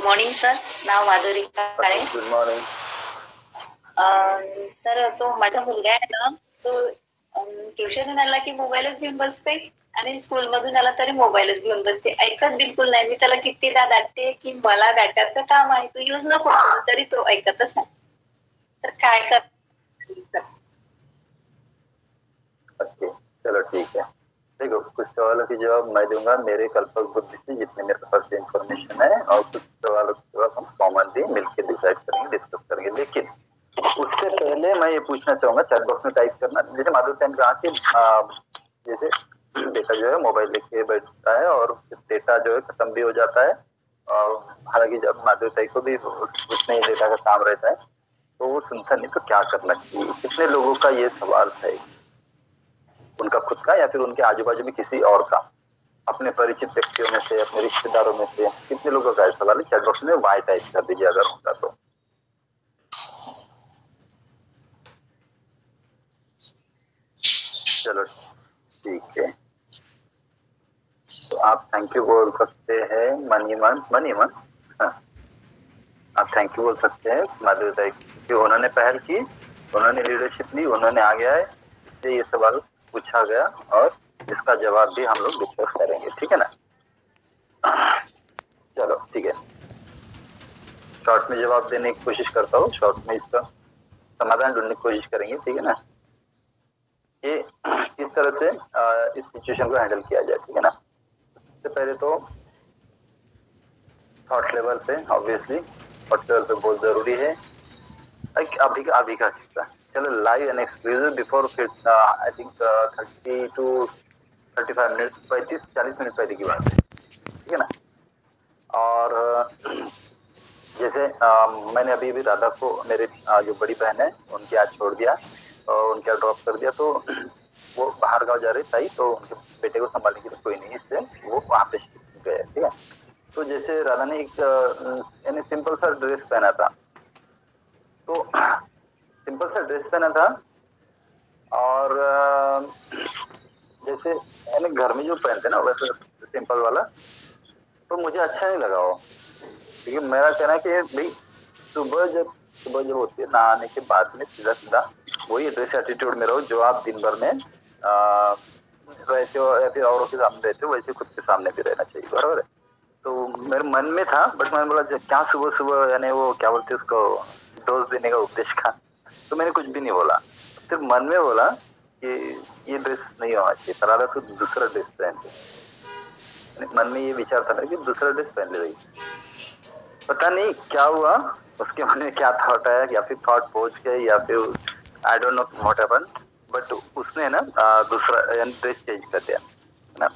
Morning sir. नाव Madhuri Kale. Good morning. Sir तो माझा मुलगा आहे ना, तो ट्युशन आला की मोबाईलच घेऊन बसते आणि स्कूल मधून आला तरी मोबाईलच घेऊन बसते. ऐकत बिलकुल नाही. मी त्याला कितीदा डांटते की मला डाटाचं काम आहे, तू यूज नको करू, तरी तो ऐकतच नाही. तर काय कर. ओके, चलो ठीक है. देखो, कुछ सवालों के जवाब मैं दूंगा मेरे कल्पक बुद्धि से जितने मेरे पास इंफॉर्मेशन है, और कुछ सवालों के जवाब हम कॉमनली मिलकर डिसाइड करेंगे, डिस्कस करेंगे. लेकिन उससे पहले मैं ये पूछना चाहूंगा, चैट बॉक्स में टाइप करना. जैसे माधुरी टाइम कहा कि जैसे बेटा जो है मोबाइल लेके बैठता है और डेटा जो है खत्म भी हो जाता है, और हालांकि जब माधुरी टाइप को भी उतने ही डेटा का काम रहता है तो वो सुनता नहीं, तो क्या करना चाहिए? कितने लोगों का ये सवाल है, उनका खुद का या फिर उनके आजू बाजू में किसी और का, अपने परिचित व्यक्तियों में से, अपने रिश्तेदारों में से कितने लोगों का सवाल है? चैट बॉक्स में वाई टाइप कर दीजिए अगर होगा तो. चलो ठीक है, तो आप थैंक यू बोल सकते हैं. मनीमन हाँ, आप थैंक यू बोल सकते हैं माधुरी कि उन्होंने पहल की, उन्होंने लीडरशिप ली, उन्होंने आगे आए, इसलिए ये सवाल पूछा गया और इसका जवाब भी हम लोग डिस्कस करेंगे. ठीक है ना? चलो ठीक है, शॉर्ट में जवाब देने की कोशिश करता हूँ, शॉर्ट में इसका समाधान ढूंढने की कोशिश करेंगे. ठीक है ना? ये किस तरह से इस सिचुएशन को हैंडल किया जाए. ठीक है ना? सबसे पहले तो थॉट लेवल पे, ऑब्वियसली थॉट लेवल पे बहुत जरूरी है. अभी का किस्सा, चलो live and exclusive before I think 30 to 35 minute, 35-40 minute पहले की बात है. ठीक है ना? और जैसे मैंने अभी भी राधा को, मेरे जो बड़ी बहन है उनके यहाँ छोड़ दिया और उनके यहाँ ड्रॉप कर दिया, तो वो बाहर गाँव जा रही थी, तो उनके बेटे को संभालने की तो कोई नहीं, इसलिए वो वहाँ पे गए. ठीक है? तो जैसे राधा ने एक यानी सिंपल सा ड्रेस पहना था, तो सिंपल सा ड्रेस पहना था, और जैसे यानी घर में जो पहनते ना वैसे सिंपल वाला, तो मुझे अच्छा नहीं लगा वो. क्योंकि मेरा कहना है कि भाई सुबह जब होती है नहाने के बाद में सीधा सीधा वही ड्रेस एटीट्यूड में रहो जो आप दिन भर में रहते हो, या फिर औरों के सामने रहते हो, वैसे खुद के सामने भी रहना चाहिए. बराबर है? तो मेरे मन में था, बट मैंने बोला क्या सुबह सुबह, यानी वो क्या बोलते उसको, डोज देने का उपदेश का, तो मैंने कुछ भी नहीं बोला. सिर्फ मन में बोला कि ये ड्रेस नहीं होना चाहिए, सरारा तो दूसरा ड्रेस पहनते. मन में ये विचार था कि दूसरा ड्रेस पहन ले रही. पता नहीं क्या हुआ, उसके मन में क्या थॉट आया, या फिर थॉट पहुंच गए, या फिर I don't know what happened, but उसने ना दूसरा ड्रेस चेंज कर दिया ना.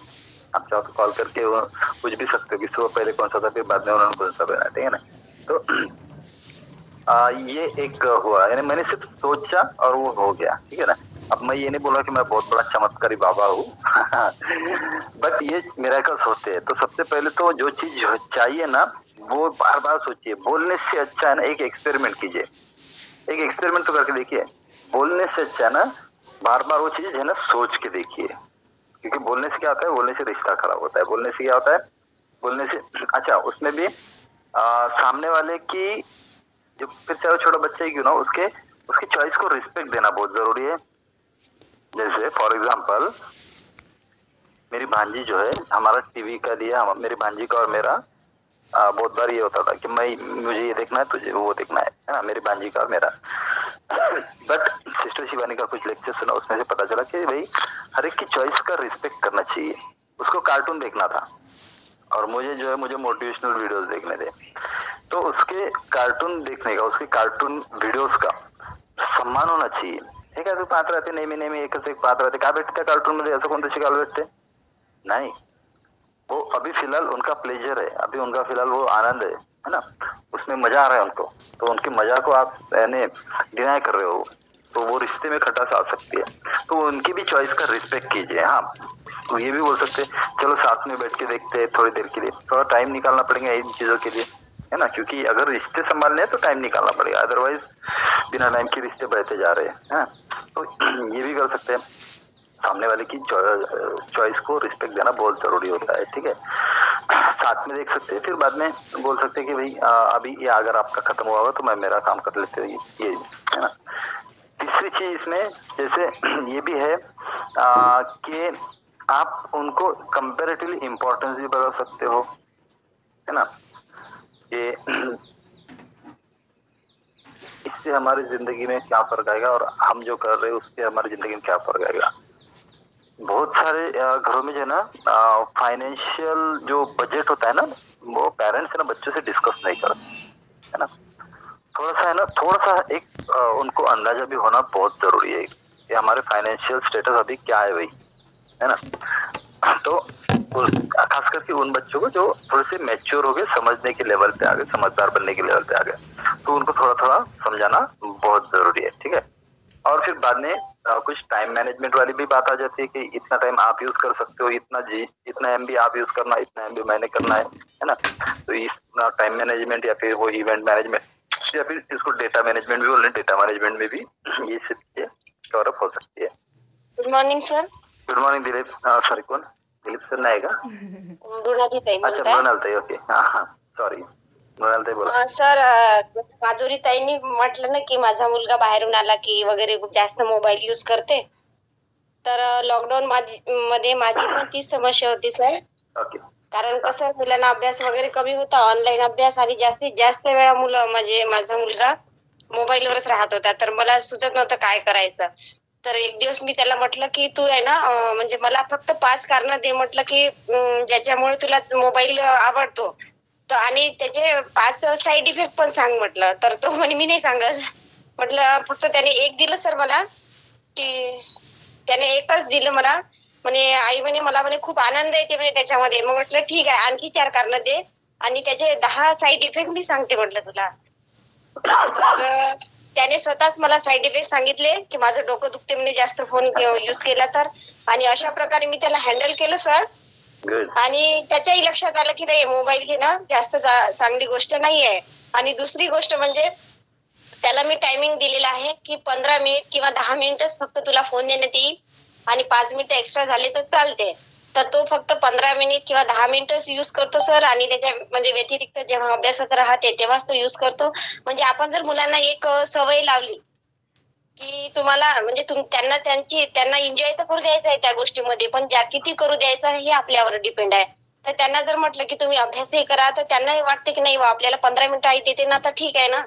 आप चाहो तो कॉल करके वो पूछ भी सकते हो कि सुबह पहले कौन सा था, फिर बाद में उन्होंने कौन सा पहना. ठीक है ना? तो ये एक हुआ, यानी मैंने सिर्फ सोचा और वो हो गया. ठीक है ना? अब मैं ये नहीं बोला कि मैं बहुत बड़ा चमत्कारी बाबा हूँ बट ये मिरेकल्स होते हैं. तो सबसे पहले तो जो चीज चाहिए ना, वो बार बार सोचिए. बोलने से अच्छा है ना एक एक्सपेरिमेंट कीजिए, एक एक्सपेरिमेंट तो करके देखिए. बोलने से अच्छा है ना बार बार वो चीज है ना सोच के देखिए. क्योंकि बोलने से क्या होता है, बोलने से रिश्ता खराब होता है. बोलने से क्या होता है, बोलने से अच्छा उसमें भी सामने वाले की, जो फिर चाहे छोटा बच्चा ही क्यों ना, उसकी चॉइस को रिस्पेक्ट देना बहुत जरूरी है. जैसे फॉर एग्जांपल मेरी भांजी जो है, हमारा टीवी का लिया, मेरी भांजी का और मेरा बहुत बार ये होता था कि मुझे ये देखना है, तुझे वो देखना है ना, मेरी भांजी का और मेरा. बट सिस्टर शिवानी का कुछ लेक्चर सुना, उसमें से पता चला कि भाई हर एक की चॉइस का रिस्पेक्ट करना चाहिए. उसको कार्टून देखना था और मुझे जो है मुझे मोटिवेशनल वीडियोस देखने थे, तो उसके कार्टून देखने का, उसके कार्टून वीडियोस का सम्मान होना चाहिए. ठीक है? पाहत राहते नेहमी एकच एक पाहत राहते, काय भेटते कार्टून मध्ये, असं कोणतं शिकायला भेटते? नहीं. वो अभी फिलहाल उनका प्लेजर है, अभी उनका फिलहाल वो आनंद है ना, उसमें मजा आ रहा है उनको, तो उनके मजा को आप यानी डिनाई कर रहे हो, तो वो रिश्ते में खटास आ सकती है. तो उनकी भी चॉइस का रिस्पेक्ट कीजिए. हाँ, तो ये भी बोल सकते चलो साथ में बैठ के देखते हैं थोड़ी देर के लिए, थोड़ा टाइम निकालना पड़ेगा इन चीजों के लिए, है ना? क्योंकि अगर रिश्ते संभालने हैं तो टाइम निकालना पड़ेगा, अदरवाइज बिना टाइम के रिश्ते बढ़ते जा रहे हैं. तो ये भी कर सकते हैं. सामने वाले की चॉइस को रिस्पेक्ट देना बहुत जरूरी होता है. ठीक है? साथ में देख सकते हैं, फिर बाद में बोल सकते हैं कि भाई अभी ये अगर आपका खत्म हुआ हो तो मैं मेरा काम कर लेते हैं, ये है ना। तीसरी चीज इसमें जैसे ये भी है कि आप उनको कंपैरेटिवली इम्पोर्टेंस भी बता सकते हो, है ना, कि इससे हमारी जिंदगी में क्या फर्क आएगा और हम जो कर रहे हैं उससे हमारी जिंदगी में क्या फर्क आएगा। बहुत सारे घरों में जो है ना फाइनेंशियल जो बजट होता है ना, वो पेरेंट्स है ना बच्चों से डिस्कस नहीं करते, है ना। थोड़ा सा है ना, थोड़ा सा एक उनको अंदाजा भी होना बहुत जरूरी है कि हमारे फाइनेंशियल स्टेटस अभी क्या है भाई, है ना। तो खास करके उन बच्चों को जो थोड़े से मैच्योर हो गए, समझने के लेवल पे आ गए, समझदार बनने के लेवल पे आ गए, तो उनको थोड़ा थोड़ा समझाना बहुत जरूरी है, ठीक है। और फिर बाद में कुछ टाइम मैनेजमेंट वाली भी बात आ जाती है कि इतना टाइम आप यूज कर सकते हो, इतना एमबी आप यूज करना, इतना एमबी मैंने करना है ना। तो इतना टाइम मैनेजमेंट या फिर वो इवेंट मैनेजमेंट या फिर इसको डेटा मैनेजमेंट भी बोल रहे हैं, डेटा मैनेजमेंट में भी ये सब चीजें कवर अप हो सकती है। Good morning sir. Good morning Dilip. Sorry कौन? दिलीप सर नाही का? मृणाली ताई अच्छा बोलताय? मृणाल ताई, ओके, हाँ सॉरी मृणाल ताई बोला। सर माधुरी ताईंनी म्हटलं ना की माझा मुलगा बाहेरून आला की वगैरे जास्त मोबाईल यूज करते, तर लॉकडाऊन मध्ये माझी पण तीच समस्या होती सर. ओके. कारण कसं मुलांना अभ्यास वगैरे कमी होता, ऑनलाईन अभ्यास, आणि जास्तीत जास्त वेळा म्हणजे माझा मुलगा मोबाईलवरच राहत होता. तर मला सुचत नव्हतं काय करायचं. तर एक दिवस मी त्याला म्हटलं की तू आहे ना म्हणजे मला फक्त 5 कारणं दे म्हटलं की ज्याच्यामुळे तुला मोबाईल आवडतो, तर आणि त्याचे 5 साईड इफेक्ट पण सांग म्हटलं. तर तो म्हणे मी नाही सांगत. म्हटलं फक्त त्याने एक दिलं सर मला, की त्याने एकच दिलं मला. म्हणे आई म्हणे मला म्हणे खूप आनंद येते म्हणे त्याच्यामध्ये. मग म्हटलं ठीक आहे, आणखी 4 कारणं दे आणि त्याचे 10 साईड इफेक्ट मी सांगते म्हटलं तुला. तर त्याने स्वतःच मला साईड इफेक्ट सांगितले की माझं डोकं दुखते म्हणे जास्त फोन युज केला तर, आणि अशा प्रकारे मी त्याला हँडल केलं सर. आणि त्याच्याही लक्षात आलं की नाही मोबाईल घेणं जास्त चांगली गोष्ट नाही आहे. आणि दुसरी गोष्ट म्हणजे त्याला मी टायमिंग दिलेला आहे की 15 मिनिट किंवा 10 मिनिटच फक्त तुला फोन देण्यात येईल आणि 5 मिनिटं एक्स्ट्रा झाले तर चालते. तर तो फक्त 15 मिनिट किंवा 10 मिनिटच युज करतो सर. आणि त्याच्या म्हणजे व्यतिरिक्त जेव्हा अभ्यासाचं राहते तेव्हाच तो युज करतो. म्हणजे आपण जर मुलांना एक सवय लावली की तुम्हाला म्हणजे त्यांना एन्जॉय तर करू द्यायचं आहे त्या गोष्टीमध्ये, पण किती करू द्यायचं आहे हे आपल्यावर डिपेंड आहे. तर त्यांना जर म्हटलं की तुम्ही अभ्यासही करा, तर त्यांनाही वाटते की नाही आपल्याला 15 मिनिटं आई देते ना, तर ठीक आहे ना.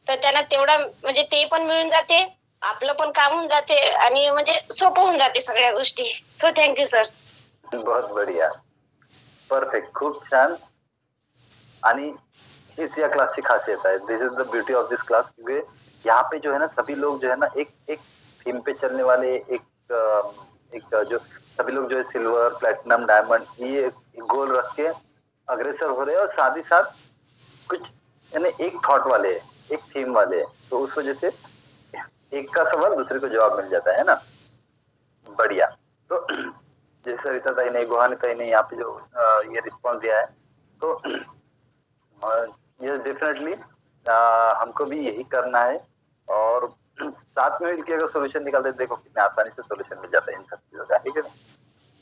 तर त्यांना तेवढा म्हणजे ते पण मिळून जाते, आपलं पण काम होऊन जाते आणि म्हणजे सोपं होऊन जाते सगळ्या गोष्टी. So thank you sir. बहुत बढ़िया, परफेक्ट, खूप छान. आणि हीच या क्लास की खासियत है, this is the beauty of this class, क्योंकि यहाँ पे जो है ना सभी लोग जो है ना एक एक थीम पे चलने वाले, एक जो सभी लोग जो है सिल्वर प्लेटिनम डायमंड ये गोल रख के अग्रसर हो रहे हैं, और साथ ही साथ कुछ यानी एक थॉट वाले, एक थीम वाले, तो उस वजह से एक का सवाल दूसरे को जवाब मिल जाता है ना। बढ़िया। तो जैसे सरिता ताई ने, गुहानी ताई ने यहाँ पे जो ये रिस्पॉन्स दिया है, तो ये डेफिनेटली हमको भी यही करना है, और साथ में मिलकर अगर सोल्यूशन निकालते देखो कितने आसानी से सोल्यूशन मिल जाता है इन सब चीजों का, ठीक है।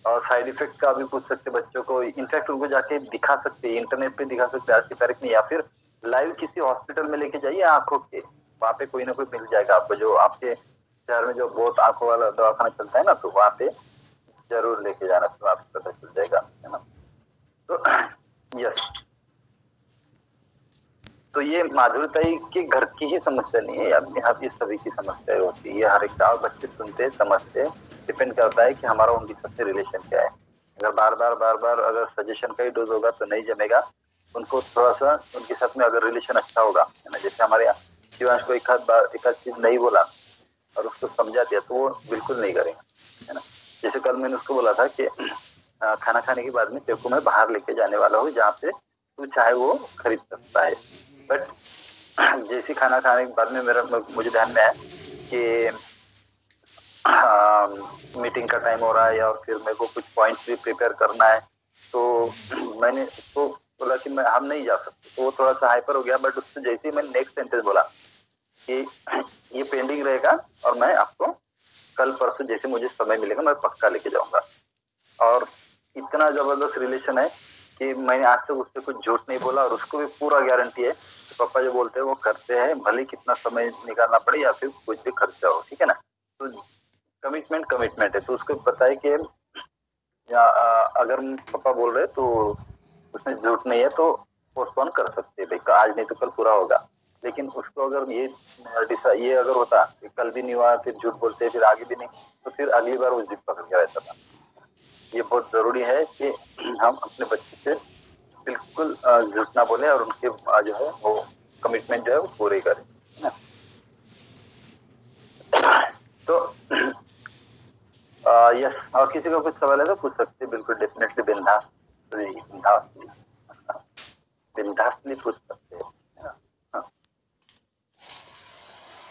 और साइड इफेक्ट का भी पूछ सकते बच्चों को, इनफैक्ट उनको जाके दिखा सकते, इंटरनेट पे दिखा सकते आज की तारीख में, या फिर लाइव किसी हॉस्पिटल में लेके जाइए आंखों के, वहाँ पे कोई ना कोई मिल जाएगा आपको, जो आपके शहर में जो बहुत आंखों वाला दवाखाना चलता है ना, तो वहाँ पे जरूर लेके जाना, तो आपको पता चल जाएगा, है ना। तो यस, तो ये माधुरी के घर की ही समस्या नहीं है, अपने यहाँ भी सभी की समस्या होती है, हर एक का बच्चे सुनते समझते, डिपेंड करता है कि हमारा उनके सबसे रिलेशन क्या है। अगर बार बार अगर सजेशन का ही डोज होगा तो नहीं जमेगा, उनको थोड़ा सा उनके साथ में अगर रिलेशन अच्छा होगा, है ना, जैसे हमारे यहाँ शिवांश को एक आध चीज नहीं बोला और उसको समझा दिया तो वो बिल्कुल नहीं करेगा, है ना। जैसे कल मैंने उसको बोला था कि खाना खाने के बाद में तेरे को मैं बाहर लेके जाने वाला हूँ, जहाँ पे तू चाहे वो खरीद सकता है, बट जैसे खाना खाने के बाद में मुझे ध्यान में आया कि मीटिंग का टाइम हो रहा है या फिर मेरे को कुछ पॉइंट्स भी प्रिपेयर करना है, तो मैंने उसको बोला कि हम नहीं जा सकते, तो वो थोड़ा सा हाइपर हो गया, बट उससे जैसे ही मैंने नेक्स्ट सेंटेंस बोला कि ये पेंडिंग रहेगा और मैं आपको कल परसों जैसे मुझे समय मिलेगा मैं पक्का लेके जाऊंगा। और इतना जबरदस्त रिलेशन है कि मैंने आज तक उससे कुछ झूठ नहीं बोला और उसको भी पूरा गारंटी है कि पापा जो बोलते हैं वो करते हैं, भले कितना समय निकालना पड़े या फिर कुछ भी खर्चा हो, ठीक है ना। तो कमिटमेंट है, तो उसको पता है कि अगर पापा बोल रहे तो उसमें झूठ नहीं है, तो पोस्टपोन कर सकते हैं भाई, आज नहीं तो कल पूरा होगा। लेकिन उसको अगर ये अगर होता कि कल भी नहीं हुआ, फिर झूठ बोलते फिर आगे भी नहीं, तो फिर अगली बार वो जिद पकड़ के रहता था। ये बहुत जरूरी है कि हम अपने बच्चे से बिल्कुल झूठ ना बोले और उनके जो है वो कमिटमेंट जो है वो पूरे करें, है ना। तो यस, और किसी को कुछ सवाल है तो पूछ सकते हैं, बिल्कुल डेफिनेटली बिंदास बिंदासली पूछ सकते हैं, है ना।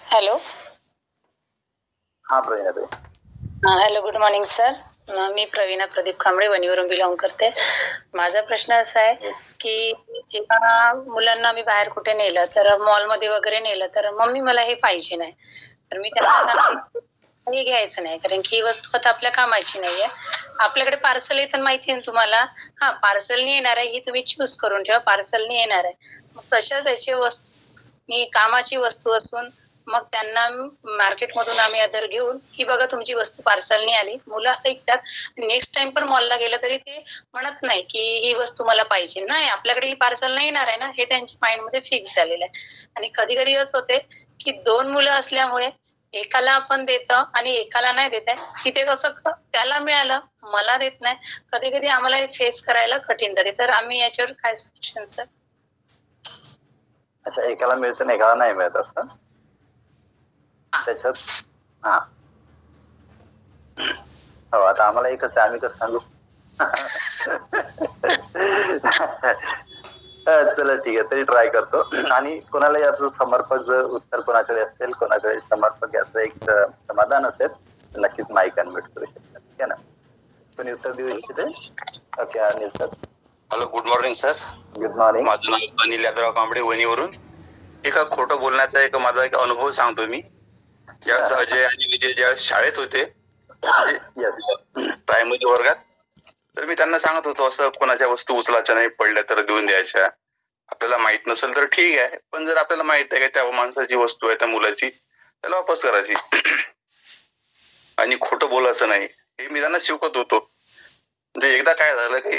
हॅलो. हाँ प्रवीणा ताई. Hello, good morning sir. मी प्रवीणा प्रदीप कांबळे, वणीवरून बिलॉंग करते. माझा प्रश्न असा आहे की जेव्हा मुलांना मी बाहेर कुठे नेलं, तर मॉलमध्ये वगैरे नेलं, तर मम्मी मला हे पाहिजे नाही, तर मी त्यांना सांगते हे घ्यायचं नाही, कारण की ही वस्तू आता आपल्या कामाची नाहीये. आपल्याकडे पार्सल येतं माहिती आहे तुम्हाला. हा, पार्सलनी येणार आहे, ही तुम्ही चूज करून ठेवा, पार्सलनी येणार आहे. मग तशाच याची वस्तू ही कामाची वस्तू असून मग त्यांना मार्केटमधून आम्ही अदर घेऊन ही बघा तुमची वस्तू पार्सलनी आली, मुलं ऐकतात. नेक्स्ट टाइम पण मॉलला गेलं तरी ते म्हणत नाही की ही वस्तू मला पाहिजे, नाही आपल्याकडे ही पार्सल नाही येणार आहे ना, हे त्यांच्या माइंडमध्ये फिक्स झालेलं आहे. आणि कधी कधी असं होते की 2 मुलं असल्यामुळे एकाला आपण देतो आणि एकाला नाही देत आहे, की ते कसं त्याला मिळालं मला देत नाही, कधी कधी आम्हाला हे फेस करायला कठीण जाते. तर आम्ही याच्यावर काय सोल्युशन सर? अच्छा, एकाला मिळतं आणि एकाला नाही मिळत असतं त्याच्यात. हा हो, आता आम्हाला एकच आहे, आम्ही कसं सांगू. चला ठीक आहे, तरी ट्राय करतो. आणि कोणाला याचं समर्पक जर उत्तर कोणाकडे असेल, कोणाकडे समर्पक याचं एक समाधान असेल, तर नक्कीच माईक अनम्यूट करू शकतात, ठीक आहे ना. कोणी उत्तर देऊ इच्छिते? Okay, Anil sir. Hello, good morning sir. Good morning. माझं नाव अनिल यादवराव कांबळे, वणीवरून. एका खोटं बोलण्याचा माझा एक अनुभव सांगतो मी. ज्यावेळेस अजय आणि विजय ज्यावेळेस शाळेत होते, प्रायमरी वर्गात, तर मी त्यांना सांगत होतो असं कोणाच्या वस्तू उचलायच्या नाही, पडल्या तर देऊन द्यायच्या. आपल्याला माहित नसेल तर ठीक आहे, पण जर आपल्याला माहित आहे की त्या माणसाची वस्तू आहे, त्या मुलाची, त्याला वापस करायची. आणि खोटं बोलायचं नाही, हे मी त्यांना शिकवत होतो. म्हणजे एकदा काय झालं की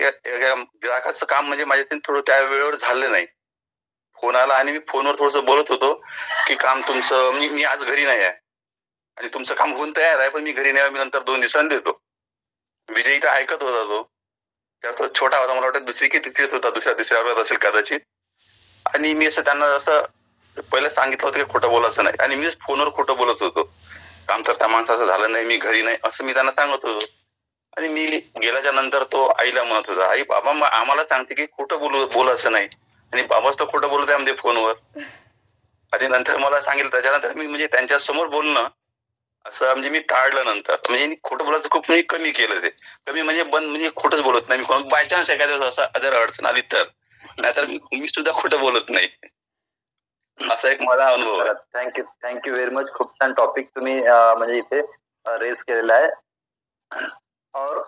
ग्राहकाचं काम म्हणजे माझ्या थोडं त्या वेळेवर झालं नाही. फोन आला आणि मी फोनवर थोडंसं बोलत होतो की काम तुमचं, मी आज घरी नाही आहे आणि तुमचं काम होऊन तयार आहे, पण मी घरी नाही, मी नंतर 2 दिवसांनी देतो. विजय इथं ऐकत होता, तो त्याचा छोटा होता, मला वाटतं दुसरी की तिसरीच होता, दुसऱ्या तिसऱ्या वर्गात असेल कदाचित. आणि मी असं त्यांना असं पहिलं सांगितलं होतं की खोटं बोलायचं नाही, आणि मीच फोनवर खोटं बोलत होतो. काम तर त्या माणसाचं झालं नाही, मी घरी नाही, असं मी त्यांना सांगत होतो. आणि मी गेल्याच्या नंतर तो आईला म्हणत होता, आई बाबा आम्हाला सांगते की खोटं बोलायचं नाही, आणि बाबाच तर खोटं बोलत आहे म्हणजे फोनवर. आणि नंतर मला सांगितलं, त्याच्यानंतर मी म्हणजे त्यांच्या समोर बोलणं असं म्हणजे मी टाळलं नंतर. म्हणजे खोटं बोलायचं खूप म्हणजे कमी केलं, ते कमी म्हणजे बंद, म्हणजे खोटंच बोलत नाही मी. बाय चान्स एखाद्या दिवस असं अदर अडचण आली तर, नाहीतर मी सुद्धा खोटं बोलत नाही. असा एक माझा अनुभव आहे. Thank you very much. खूप छान टॉपिक तुम्ही म्हणजे इथे रेज केलेला है. और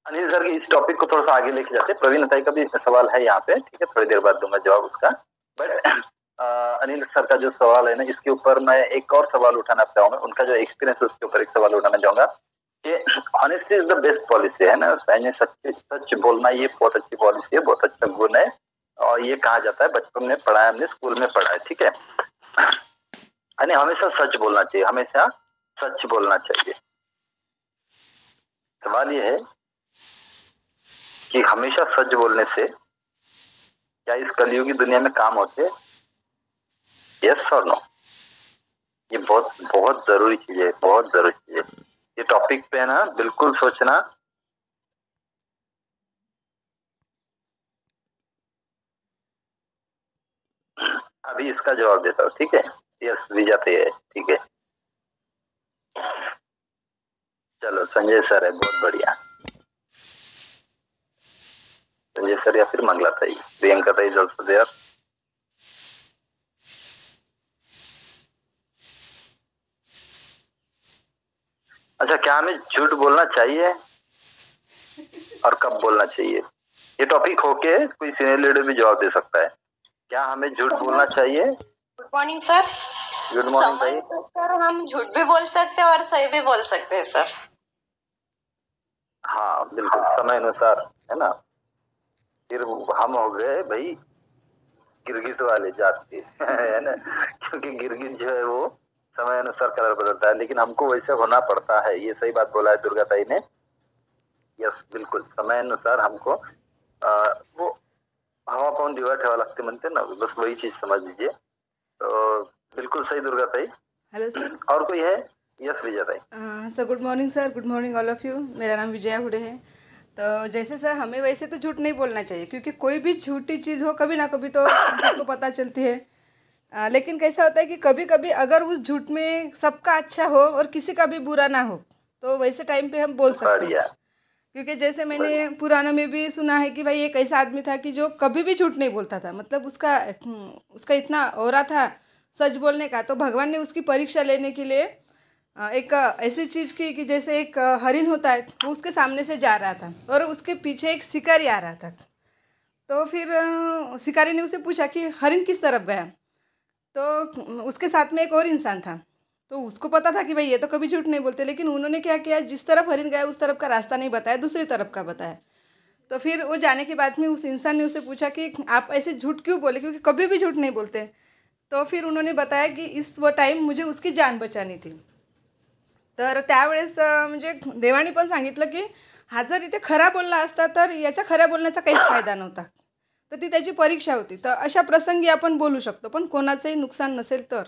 अनिल सर इस टॉपिक को थोड़ा सा आगे लेके जाते. प्रवीण ताई का भी सवाल है यहाँ पे, ठीक है, थोड़ी देर बाद दूंगा जवाब उसका. बट अनिल सर का जो सवाल है ना, इसके ऊपर मैं एक और सवाल उठाना चाहूंगा. उनका जो एक्सपीरियंस है उसके ऊपर एक सवाल उठाना चाहूंगा कि honesty is the best policy, है ना. सच बोलना ये बहुत अच्छी पॉलिसी है, बहुत अच्छा गुण है, और ये कहा जाता है, बचपन में पढ़ा है, हमने स्कूल में पढ़ा है, ठीक है. यानी हमेशा सच बोलना चाहिए, हमेशा सच बोलना चाहिए. सवाल ये है कि हमेशा सच बोलने से क्या इस कलयुगी दुनिया में काम होते? यस और नो? ये बहुत बहुत जरूरी चीज है, बहुत जरूरी चीज है. ये टॉपिक पे है ना, बिल्कुल सोचना. अभी इसका जवाब देता हूँ, ठीक है. यस, विजय पे है, ठीक है. चलो, संजय सर है, बहुत बढ़िया. संजय सर या फिर मंगला ताई, प्रियंका ताई इज ऑल्सो देयर. अच्छा, क्या हमें झूठ बोलना चाहिए और कब बोलना चाहिए? ये टॉपिक होके कोई सीनियर लीडर भी जवाब दे सकता है। क्या हमें झूठ बोलना चाहिए? Good morning sir. Good morning भाई। समय तो सर हम झूठ भी बोल सकते हैं और सही भी बोल सकते हैं सर। हाँ बिल्कुल, समय अनुसार, है ना। फिर हम हो गए भाई गिरगिट वाले जात के है ना, क्योंकि गिरगिट जो है वो समय अनुसार कलर बदलता है, लेकिन हमको वैसे होना पड़ता है। ये सही बात बोला है दुर्गा ताई ने। यस बिल्कुल, समय अनुसार हमको वो हवा पाहून दिवा ठेवा लागते म्हणते ना, बस वही चीज समझ लीजिए। तो बिल्कुल सही दुर्गा ताई। Hello sir. और कोई है? यस विजय ताई। Sir good morning sir, good morning all of you. मेरा नाम विजया हुडे है। तो जैसे सर हमें वैसे तो झूठ नहीं बोलना चाहिए, क्योंकि कोई भी झूठी चीज़ हो कभी ना कभी तो सबको पता चलती है। लेकिन कैसा होता है कि कभी कभी अगर उस झूठ में सबका अच्छा हो और किसी का भी बुरा ना हो, तो वैसे टाइम पे हम बोल सकते हैं। बढ़िया। क्योंकि जैसे मैंने पुराणों में भी सुना है कि भाई एक ऐसा आदमी था कि जो कभी भी झूठ नहीं बोलता था, मतलब उसका इतना ऑरा था सच बोलने का। तो भगवान ने उसकी परीक्षा लेने के लिए एक ऐसी चीज़ की कि जैसे एक हरिण होता है, वो उसके सामने से जा रहा था और उसके पीछे एक शिकारी आ रहा था। तो फिर शिकारी ने उसे पूछा कि हरिण किस तरफ गया। तो उसके साथ में एक और इंसान था, तो उसको पता था कि भाई ये तो कभी झूठ नहीं बोलते, लेकिन उन्होंने क्या किया, जिस तरफ हरिण गया उस तरफ का रास्ता नहीं बताया, दूसरी तरफ का बताया। तो फिर वो जाने के बाद में उस इंसान ने उसे पूछा कि आप ऐसे झूठ क्यों बोले, क्योंकि कभी भी झूठ नहीं बोलते। तो फिर उन्होंने बताया कि वो टाइम मुझे उसकी जान बचानी थी। तर त्यावेळेस म्हणजे देवाने पण सांगितलं की हा जर इथे खरा बोलला असता तर याच्या खऱ्या बोलण्याचा काहीच फायदा नव्हता. तर ती त्याची परीक्षा होती. तर अशा प्रसंगी आपण बोलू शकतो, पण कोणाचंही नुकसान नसेल तर.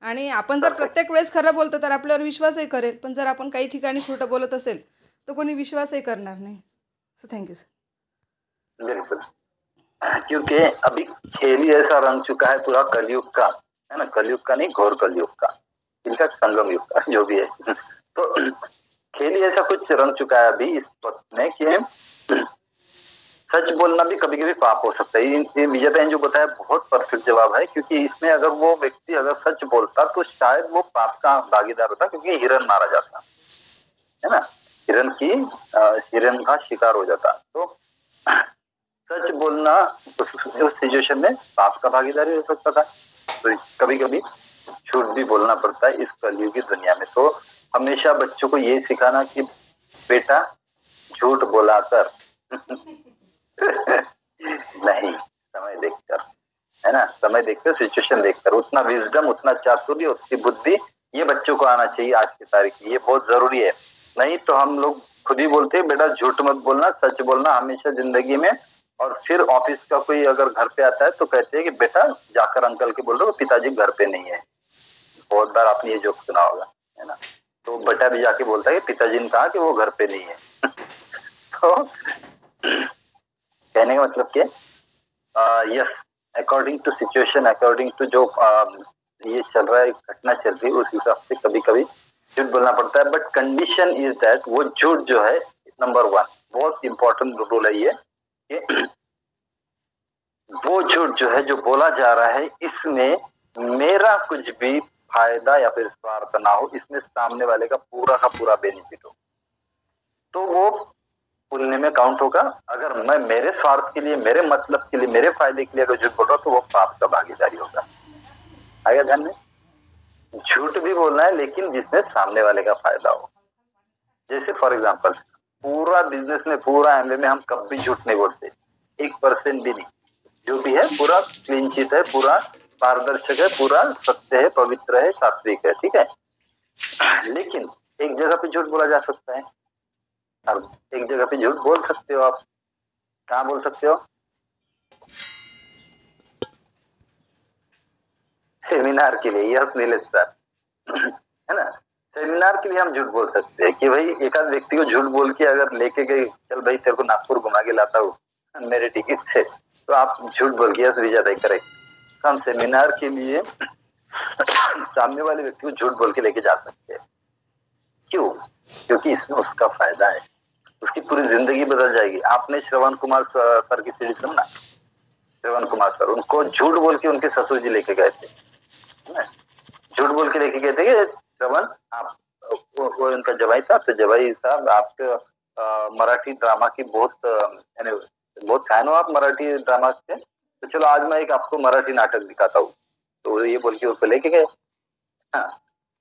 आणि आपण जर प्रत्येक वेळेस खरं बोलतो तर आपल्यावर विश्वासही करेल, पण जर आपण काही ठिकाणी खोटं बोलत असेल तर कोणी विश्वासही करणार नाही. So thank you sir. बिल्कुल, क्योंकि अभी खेल ही ऐसा रंग चुका है पूरा कलयुग का, है ना। कलयुग का नहीं, घोर कलयुग का, इनका संगम युग का जो भी है। तो खेल ही ऐसा कुछ रंग चुका है अभी इस वक्त में कि सच बोलना भी कभी कभी पाप हो सकता है। ये विजय बहन जो बताया बहुत परफेक्ट जवाब है, क्योंकि इसमें अगर वो व्यक्ति अगर सच बोलता तो शायद वो पाप का भागीदार होता, क्योंकि हिरन मारा जाता, है ना। हिरन का शिकार हो जाता। तो सच बोलना उस सिचुएशन में पाप का भागीदारी हो सकता था। तो कभी कभी झूठ भी बोलना पड़ता है इस कलयुग की दुनिया में। तो हमेशा बच्चों को ये सिखाना कि बेटा झूठ बोला कर नहीं, समय देखकर, है ना, समय देखकर, सिचुएशन देखकर। उतना विजडम, उतना चातुर्य, उतनी बुद्धि ये बच्चों को आना चाहिए आज की तारीख में। ये बहुत जरूरी है। नहीं तो हम लोग खुद ही बोलते हैं बेटा झूठ मत बोलना, सच बोलना हमेशा जिंदगी में। और फिर ऑफिस का कोई अगर घर पे आता है तो कहते हैं कि बेटा जाकर अंकल के बोल दो पिताजी घर पे नहीं है। बहुत बार आपने ये जोक सुना होगा, है ना। तो बेटा भी जाके बोलता है कि पिताजी ने कहा कि वो घर पे नहीं है। तो कहने का मतलब क्या, yes, according to situation, according to जो ये चल रहा है, घटना चल रही है, उस हिसाब से कभी कभी झूठ बोलना पड़ता है। बट कंडीशन इज दैट वो झूठ जो है नंबर 1 बहुत इंपॉर्टेंट रोल है ये कि वो झूठ जो है जो बोला जा रहा है इसमें मेरा कुछ भी फायदा या फिर स्वार्थ ना हो, इसमें सामने वाले का पूरा बेनिफिट हो, तो वो पुण्य में काउंट होगा। अगर मैं मेरे स्वार्थ के लिए, मेरे मतलब के लिए, मेरे फायदे के लिए अगर झूठ बोल रहा हूं तो वो पाप का भागीदारी होगा। आया ध्यान में? झूठ भी बोलना है लेकिन जिसमें सामने वाले का फायदा हो। जैसे फॉर एग्जाम्पल पूरा बिजनेस में, पूरा एमबीए में हम कभी भी झूठ नहीं बोलते, 1% भी नहीं। जो भी है पूरा क्लीन शीट है, पूरा पारदर्शक है, पूरा सत्य है, पवित्र है, सात्विक है, ठीक है। लेकिन एक जगह पे झूठ बोला जा सकता है और एक जगह पे झूठ बोल सकते हो आप। कहाँ बोल सकते हो? सेमिनार के लिए, यस नीलेश सर, है ना। सेमिनार के लिए हम झूठ बोल सकते हैं कि भाई एक आध व्यक्ति को झूठ बोल के अगर लेके गए, चल भाई तेरे को नागपुर घुमा के लाता हूँ मेरे टिकट से, तो आप झूठ बोल के, यस विजय करेक्ट, तो हम सेमिनार के लिए सामने वाले व्यक्ति को झूठ बोल के लेके जा सकते हैं। क्यों? क्योंकि इसमें उसका फायदा है, उसकी पूरी जिंदगी बदल जाएगी। आपने श्रवण कुमार सर की सीरीज सुनना, श्रवण कुमार सर, उनको झूठ बोल के उनके ससुर जी लेके गए थे, झूठ बोल के लेके गए थे कि श्रवण आप, वो उनका जवाई था, तो जवाई साहब आपके मराठी ड्रामा की बहुत बहुत फैन हो आप मराठी ड्रामा के, तो चलो आज मैं एक आपको मराठी नाटक दिखाता हूँ। तो ये बोल के उसको लेके गए, हाँ,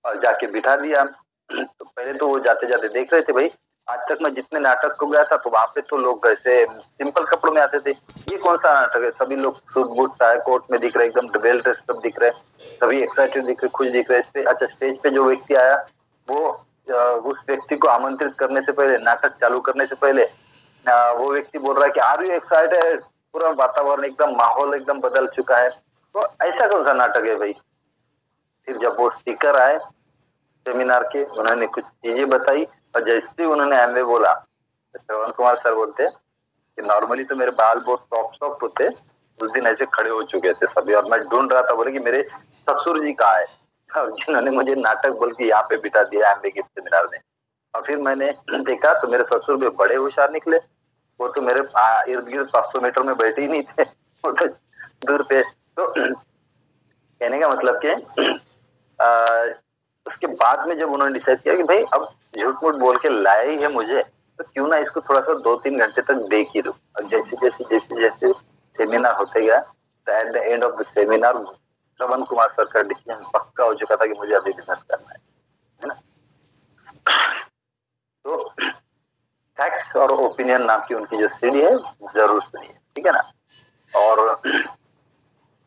और जाके बिठा दिया। तो पहले तो वो जाते जाते देख रहे थे, भाई आज तक मैं जितने नाटक को गया था तो वहां पे तो लोग ऐसे सिंपल कपड़ों में आते थे, ये कौन सा नाटक है, सभी लोग सूट बूट टाई कोट में दिख रहे, एकदम वेल ड्रेस सब दिख रहे, सभी एक्साइटेड दिख रहे, खुश दिख रहे। अच्छा, स्टेज पे जो व्यक्ति आया वो उस व्यक्ति को आमंत्रित करने से पहले, नाटक चालू करने से पहले वो व्यक्ति बोल रहा है कि आर यू एक्साइटेड, पूरा वातावरण एकदम, माहौल एकदम बदल चुका है। तो ऐसा कौन सा नाटक है भाई। फिर जब वो स्पीकर आए सेमिनार के, उन्होंने कुछ चीजें बताई, और जैसे ही उन्होंने एमवे बोला तो श्रवण कुमार सर बोलते कि नॉर्मली तो मेरे बाल बहुत सॉफ्ट सॉफ्ट होते, उस दिन ऐसे खड़े हो चुके थे सभी, और मैं ढूंढ रहा था, बोले कि मेरे ससुर जी कहाँ है, और जिन्होंने मुझे नाटक बोल के यहाँ पे बिठा दिया एमवे के सेमिनार में। और फिर मैंने देखा तो मेरे ससुर भी बड़े होशियार निकले, वो तो मेरे इर्द गिर्द 500 मीटर में बैठे ही नहीं थे, वो तो दूर पे। तो कहने का मतलब कि उसके बाद में जब उन्होंने डिसाइड किया कि भाई अब झूठ मूठ बोल के लाया ही है मुझे, तो क्यों ना इसको थोड़ा सा 2-3 घंटे तक देख ही दूं। और जैसे जैसे जैसे जैसे सेमिनार होते गया, तो at the end of the seminar Shravan Kumar sir का डिसीजन पक्का हो चुका था कि मुझे अभी बिजनेस करना है ना। तो फैक्ट्स और ओपिनियन नाम की उनकी जो सीडी है जरूर सुनिए, ठीक है ना। और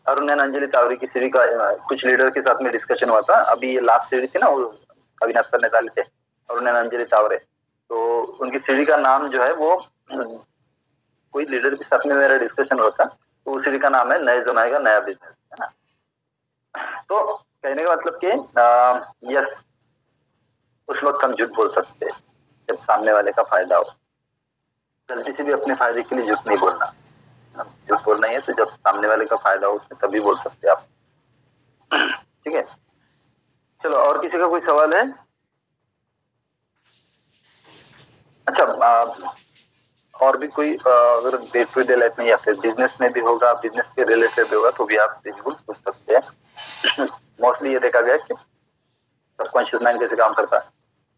अरुण अंजलि तावरी की सीडी का कुछ लीडर के साथ में डिस्कशन हुआ था, अभी ये लास्ट सीडी थी ना, वो अविनाश सर ने डाले थे, अरुण अंजलि तावरे, तो उनकी सीडी का नाम जो है वो कोई लीडर के साथ में मेरा डिस्कशन हुआ था, तो उस सीडी का नाम है नए जमाने का नया बिजनेस, है ना। तो कहने का मतलब कि यस, उस वक्त हम झूठ बोल सकते हैं जब सामने वाले का फायदा हो, गलती से भी अपने फायदे के लिए झूठ नहीं बोलना। झूठ बोलना ही है तो जब सामने वाले का फायदा हो उसमें तभी बोल सकते हैं आप, ठीक है। चलो, और किसी का कोई सवाल है? अच्छा, और भी कोई अगर डे टू डे लाइफ में या फिर बिजनेस में भी होगा, बिजनेस के रिलेटेड भी होगा, तो भी आप बिल्कुल पूछ सकते हैं। मोस्टली ये देखा गया कि सबकॉन्शियस माइंड कैसे काम करता है,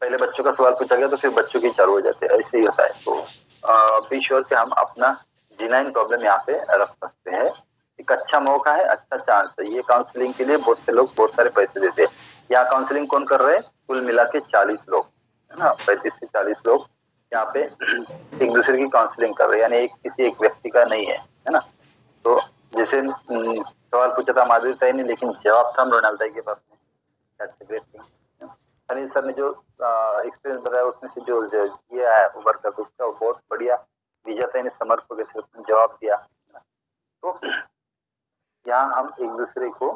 पहले बच्चों का सवाल पूछा गया तो फिर बच्चों के चालू हो जाते हैं, ऐसे ही होता है। तो बी श्योर कि हम अपना जेन्युइन प्रॉब्लम यहाँ पे रख सकते हैं। एक अच्छा मौका है, अच्छा चांस है। ये काउंसलिंग के लिए बहुत से लोग बहुत सारे पैसे देते हैं। यहाँ काउंसलिंग कौन कर रहे हैं? कुल मिला के 40 लोग, है ना, 35 से 40 लोग यहाँ पे एक दूसरे की काउंसलिंग कर रहे हैं, यानी एक किसी एक व्यक्ति का नहीं है ना। तो जैसे सवाल पूछा था माधुरी ताई ने, लेकिन जवाब था मृणाल ताई के पास में। अनिल सर ने जो एक्सपीरियंस बताया उसमें से जो ये है उबर का, उसका बहुत बढ़िया विजय ताई ने समर्पक के साथ जवाब दिया। तो यहाँ हम एक दूसरे को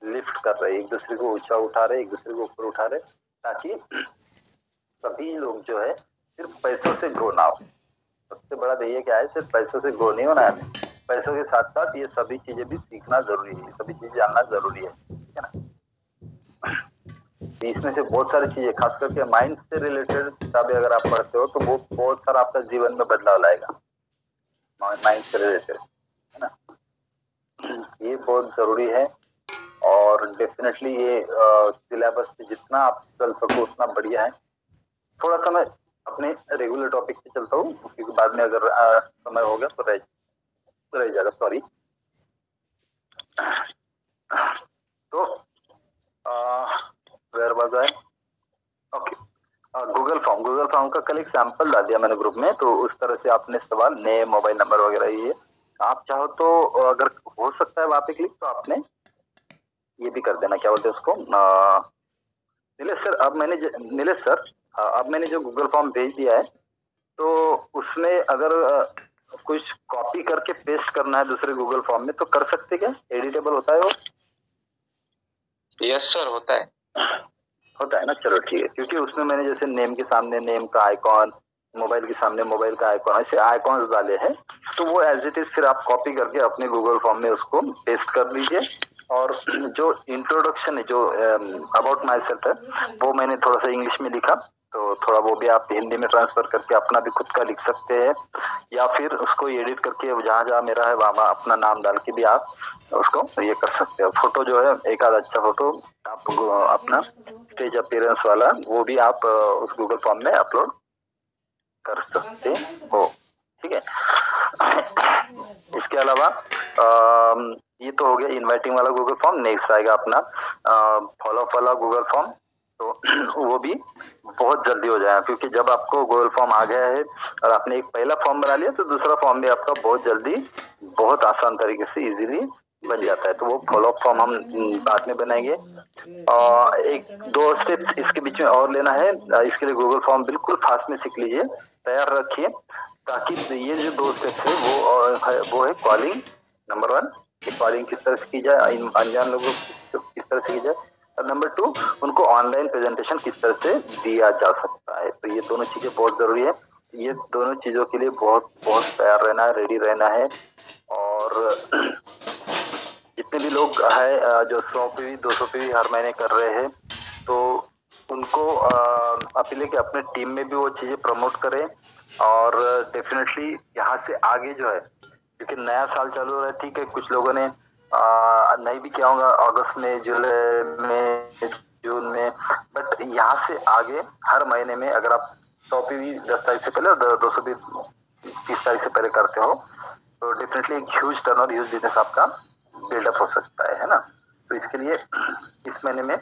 लिफ्ट कर रहे हैं, एक दूसरे को ऊंचा उठा रहे, एक दूसरे को ऊपर उठा रहे, ताकि सभी लोग जो है सिर्फ पैसों से ग्रो ना हो। सबसे बड़ा ध्येय क्या है? सिर्फ पैसों से ग्रो नहीं होना है, पैसों के साथ साथ ये सभी चीजें भी सीखना जरूरी है, सभी चीजें जानना जरूरी है ना। इसमें से बहुत सारी चीजें, खास करके माइंड से रिलेटेड किताबें अगर आप पढ़ते हो तो वो बहुत सारा आपका जीवन में बदलाव लाएगा, माइंड से रिलेटेड, है ना। ये बहुत जरूरी है। और डेफिनेटली ये सिलेबस से जितना आप चल सको उतना बढ़िया है। थोड़ा सा मैं अपने रेगुलर टॉपिक पे चलता हूँ, क्योंकि बाद में अगर समय हो गया तो रह जाएगा, सॉरी। तो where was I? Okay, Google form का कल एक सैंपल डाल दिया मैंने ग्रुप में, तो उस तरह से आपने सवाल, नेम, मोबाइल नंबर वगैरह, ये आप चाहो तो अगर हो सकता है वहां पे क्लिक, तो आपने ये भी कर देना, क्या बोलते हैं उसको, नीलेश सर, अब मैंने जो गूगल फॉर्म भेज दिया है, तो उसमें अगर कुछ कॉपी करके पेस्ट करना है दूसरे गूगल फॉर्म में तो कर सकते क्या? एडिटेबल होता है वो? यस सर, होता है ना, चलो ठीक है। क्योंकि उसमें मैंने जैसे नेम के सामने नेम का आइकॉन, मोबाइल के सामने मोबाइल का आइकॉन, ऐसे आइकॉन्स डाले हैं, तो वो एज इट इज फिर आप कॉपी करके अपने गूगल फॉर्म में उसको पेस्ट कर दीजिए। और जो इंट्रोडक्शन है, जो अबाउट माई सेल्फ है, वो मैंने थोड़ा सा इंग्लिश में लिखा, तो थोड़ा वो भी आप हिंदी में ट्रांसफर करके अपना भी खुद का लिख सकते हैं, या फिर उसको एडिट करके जहाँ जहाँ मेरा है वहाँ अपना नाम डाल के भी आप उसको ये कर सकते हो। फोटो जो है, एक आध अच्छा फोटो आप अपना स्टेज अपीयरेंस वाला, वो भी आप उस गूगल फॉर्म में अपलोड कर सकते हो, ठीक है। इसके अलावा ये तो हो गया इनवाइटिंग वाला गूगल फॉर्म। नेक्स्ट आएगा अपना फॉलो अप वाला गूगल फॉर्म। तो वो भी बहुत जल्दी हो जाएगा, क्योंकि जब आपको गूगल फॉर्म आ गया है और आपने एक पहला फॉर्म बना लिया तो दूसरा फॉर्म भी आपका बहुत जल्दी, बहुत आसान तरीके से इजीली बन जाता है। तो वो फॉलो अप फॉर्म हम बाद में बनाएंगे। एक दो स्टेप्स इसके बीच में और लेना है। इसके लिए गूगल फॉर्म बिल्कुल फास्ट में सीख लीजिए, तैयार रखिए, ताकि ये जो दो स्टेप्स है वो है कॉलिंग नंबर 1, कि कॉलिंग किस तरह से की जाए, अनजान लोगों को किस तरह से की जाए, और नंबर 2 उनको ऑनलाइन प्रेजेंटेशन किस तरह से दिया जा सकता है। तो ये दोनों चीजें बहुत जरूरी है। ये दोनों चीजों के लिए बहुत बहुत तैयार रहना है, रेडी रहना है। और जितने भी लोग है जो 100 पे भी 200 पे भी हर महीने कर रहे हैं, तो उनको अपील है कि अपने टीम में भी वो चीजें प्रमोट करें। और डेफिनेटली यहाँ से आगे जो है, क्योंकि नया साल चालू हो रहा है, ठीक है, कुछ लोगों ने नहीं भी किया होगा अगस्त में, जुलाई में, जून में, बट यहाँ से आगे हर महीने में अगर आप 100 पे भी 10 तारीख से पहले और 200 भी 30 तारीख से पहले करते हो, तो डेफिनेटली एक ह्यूज टर्नओवर, ह्यूज बिजनेस आपका बिल्डअप हो सकता है ना। तो इसके लिए इस महीने में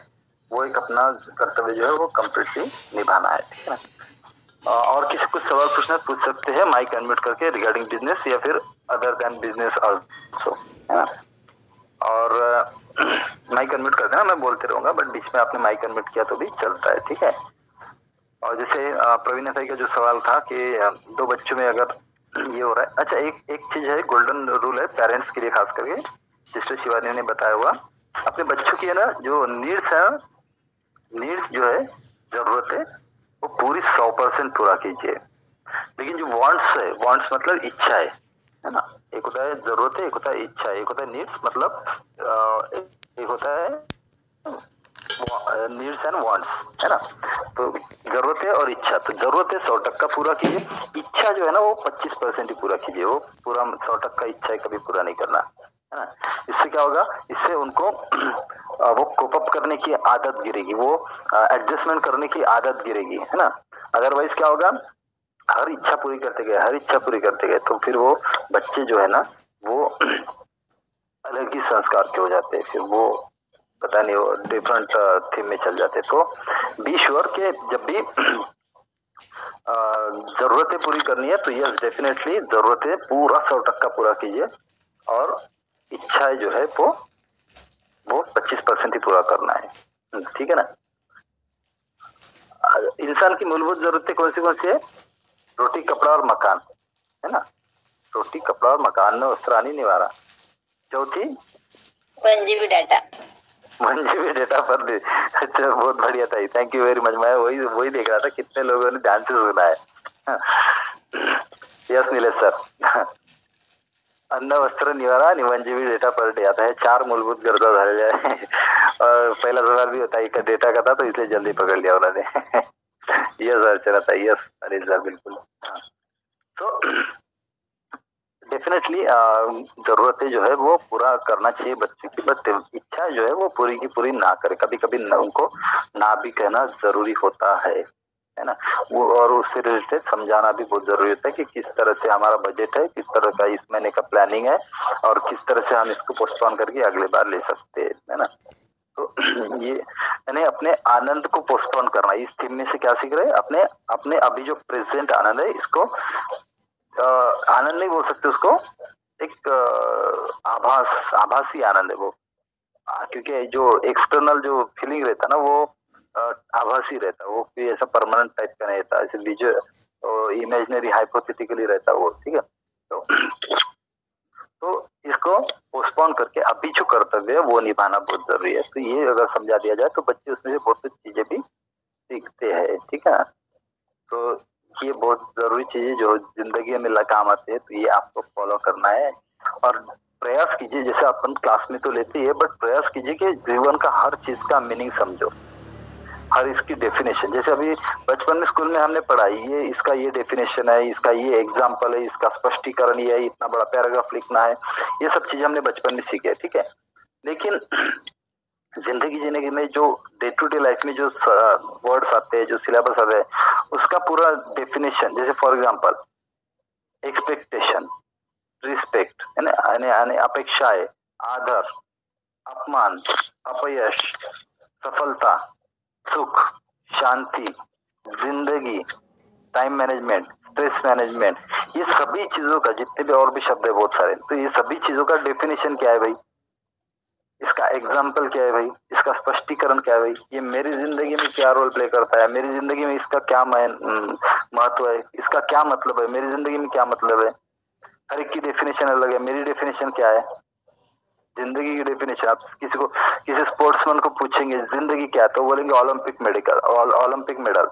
वो एक अपना कर्तव्य जो है वो कम्प्लीटली निभाना है, ठीक है। और किसी कुछ सवाल पूछ सकते हैं माइक अनम्यूट करके रिगार्डिंग बिजनेस या फिर अदर देन बिजनेस आल्सो, है ना। और माइक अनम्यूट कर देना, मैं बोलते रहूंगा, बट बीच में आपने माइक अनम्यूट किया तो भी चलता है, ठीक है। और जैसे प्रवीण भाई का जो सवाल था कि 2 बच्चों में अगर ये हो रहा है, अच्छा एक चीज है, गोल्डन रूल है पेरेंट्स के लिए, खास करके सिस्टर शिवानी ने बताया हुआ, अपने बच्चों की है ना जो नीड्स है, नीड्स जो है, जरूरत है, वो पूरी 100% पूरा कीजिए। लेकिन जो वांट्स है, वांट्स मतलब इच्छा है ना। एक होता है जरूरत है, एक होता है इच्छा है, एक होता है नीड्स मतलब एक होता है नीड्स एंड वांट्स, है ना। तो जरूरत है और इच्छा, तो जरूरत है 100% पूरा कीजिए, इच्छा जो है ना वो 25% ही पूरा कीजिए। वो पूरा 100% इच्छा है कभी पूरा नहीं करना, है ना। इससे क्या होगा, इससे उनको वो कोप अप करने की आदत गिरेगी, वो एडजस्टमेंट करने की आदत गिरेगी, है ना। अदरवाइज क्या होगा, हर इच्छा पूरी करते गए, हर इच्छा पूरी करते गए, तो फिर वो बच्चे जो है ना वो अलग ही संस्कार के हो जाते हैं, फिर वो पता नहीं वो डिफरेंट थीम में चल जाते। तो बी श्योर के जब भी जरूरतें पूरी करनी है तो यस डेफिनेटली जरूरतें पूरा 100% पूरा कीजिए, और इच्छाएं जो है वो 25% ही पूरा करना है, ठीक है ना। इंसान की मूलभूत जरूरतें कौन सी है? रोटी, कपड़ा और मकान, है ना। रोटी, कपड़ा और मकान में वस्त्राणी निवारा। चौथी 1 GB data. 1 GB data per day. अच्छा, बहुत बढ़िया था, थैंक यू वेरी मच। मैं वही देख रहा था कितने लोगों ने ध्यान से सुना है। Yes Nilesh sir. अन्न, वस्त्र, निवारा आणि 1 GB डेटा पर डे आता है, 4 मूलभूत गरजा झालेल्या आहे। और पहला सवाल भी होता है डेटा का था, तो इसलिए जल्दी पकड़ लिया उन्होंने। यस अर्चना था, यस अनिल सर, बिल्कुल। तो डेफिनेटली जरूरतें जो है वो पूरा करना चाहिए बच्चों की, बट इच्छा जो है वो पूरी की पूरी ना करे। कभी कभी उनको ना भी कहना जरूरी होता है ना। वो और उससे रिलेटेड समझाना भी बहुत जरूरी होता है कि किस तरह से हमारा बजट है, किस तरह का इस महीने का प्लानिंग है, और किस तरह से हम इसको पोस्टपोन करके अगले बार ले सकते हैं, है ना। तो ये यानी अपने आनंद को पोस्टपोन करना, इस थीम में से क्या सीख रहे हैं, अपने अभी जो प्रेजेंट आनंद है इसको आनंद नहीं बोल सकते, उसको एक आभासी आनंद है वो, क्योंकि जो एक्सटर्नल जो फीलिंग रहता है ना वो आभासी रहता है, वो कोई ऐसा परमानेंट टाइप का नहीं रहता, ऐसे विजुअल इमेजिनरी हाइपोथेटिकली रहता है वो, ठीक है। तो इसको पोस्टपोन करके अभी जो कर्तव्य है वो निभाना बहुत जरूरी है। तो ये अगर समझा दिया जाए तो बच्चे उसमें से बहुत सी चीजें भी सीखते हैं, ठीक है। तो ये बहुत जरूरी चीजें जो जिंदगी में काम आते हैं, तो ये आपको फॉलो करना है। और प्रयास कीजिए, जैसे अपन क्लास में तो लेते ही है, बट प्रयास कीजिए कि जीवन का हर चीज का मीनिंग समझो, हर इसकी डेफिनेशन। जैसे अभी बचपन में स्कूल में हमने पढ़ा, ये इसका ये डेफिनेशन है, इसका ये एग्जाम्पल है, इसका स्पष्टीकरण ये है, इतना बड़ा पैराग्राफ लिखना है, ये सब चीजें हमने बचपन में सीखे, ठीक है। लेकिन जिंदगी जीने में जो डे टू डे लाइफ में जो वर्ड्स आते हैं, जो सिलेबस आते हैं, उसका पूरा डेफिनेशन, जैसे फॉर एग्जांपल एक्सपेक्टेशन, रिस्पेक्ट है ना, आणि अपेक्षाएं, आदर, अपमान, अपयश, सफलता, सुख, शांति, जिंदगी, टाइम मैनेजमेंट, स्ट्रेस मैनेजमेंट, ये सभी चीजों का, जितने भी और भी शब्द है बहुत सारे, तो ये सभी चीजों का डेफिनेशन क्या है भाई, इसका एग्जाम्पल क्या है भाई, इसका स्पष्टीकरण क्या है भाई, ये मेरी जिंदगी में क्या रोल प्ले करता है, मेरी जिंदगी में इसका क्या महत्व है, इसका क्या मतलब है, मेरी जिंदगी में क्या मतलब है। हर एक की डेफिनेशन अलग है। मेरी डेफिनेशन क्या है, जिंदगी की डेफिनेशन, आप किसी स्पोर्ट्समैन को पूछेंगे जिंदगी क्या है तो बोलेंगे ओलंपिक मेडिकल, ओलंपिक मेडल।